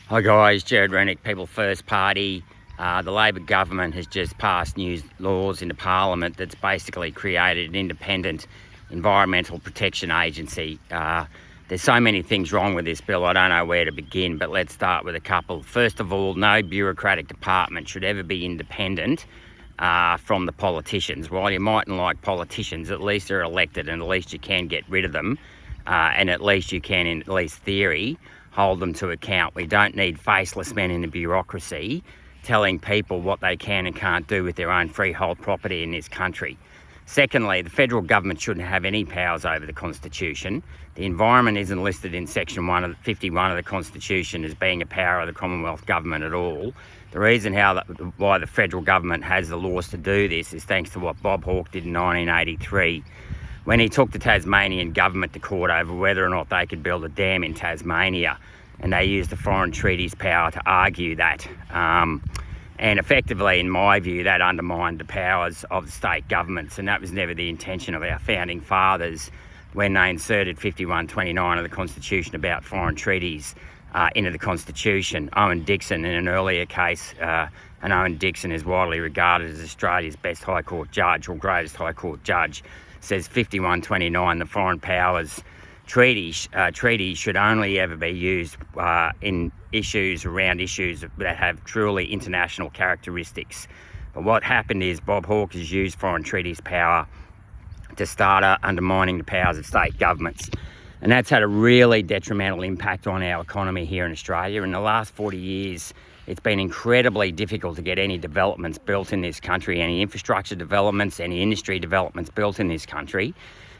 Hi guys, Jared Rennick, People First Party. The Labor government has just passed new laws into Parliament that's basically created an independent environmental protection agency. There's so many things wrong with this bill, I don't know where to begin, but let's start with a couple. First of all, no bureaucratic department should ever be independent from the politicians. While you mightn't like politicians, at least they're elected and at least you can get rid of them, and at least you can, in at least theory, hold them to account. We don't need faceless men in the bureaucracy telling people what they can and can't do with their own freehold property in this country. Secondly, the federal government shouldn't have any powers over the Constitution. The environment isn't listed in Section 51 of the Constitution as being a power of the Commonwealth Government at all. The reason why the federal government has the laws to do this is thanks to what Bob Hawke did in 1983, when he took the Tasmanian Government to court over whether or not they could build a dam in Tasmania, and they used the foreign treaties power to argue that. And effectively, in my view, that undermined the powers of the state governments, and that was never the intention of our founding fathers when they inserted 51(29) of the Constitution about foreign treaties into the Constitution. Owen Dixon, in an earlier case, and Owen Dixon is widely regarded as Australia's best High Court judge, or greatest High Court judge, says 51(29), the foreign powers treaty should only ever be used in around issues that have truly international characteristics. But what happened is Bob Hawke has used foreign treaties power to start undermining the powers of state governments. And that's had a really detrimental impact on our economy here in Australia. In the last 40 years, it's been incredibly difficult to get any developments built in this country, any infrastructure developments, any industry developments built in this country.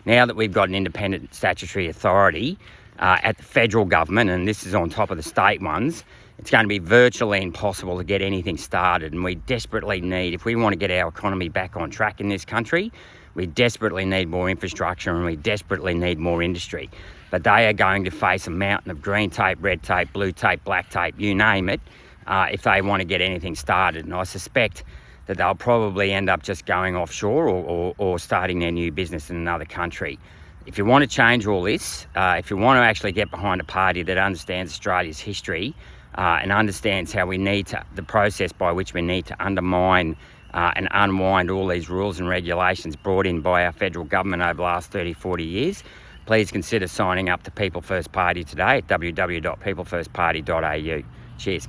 Now that we've got an independent statutory authority at the federal government, and this is on top of the state ones, it's going to be virtually impossible to get anything started. And we desperately need, if we want to get our economy back on track in this country, we desperately need more infrastructure and we desperately need more industry. But they are going to face a mountain of green tape, red tape, blue tape, black tape, you name it, if they want to get anything started. And I suspect that they'll probably end up just going offshore or starting their new business in another country. If you want to change all this, if you want to actually get behind a party that understands Australia's history and understands how we need to, the process by which we need to undermine and unwind all these rules and regulations brought in by our federal government over the last 30, 40 years, please consider signing up to People First Party today at www.peoplefirstparty.au. Cheers.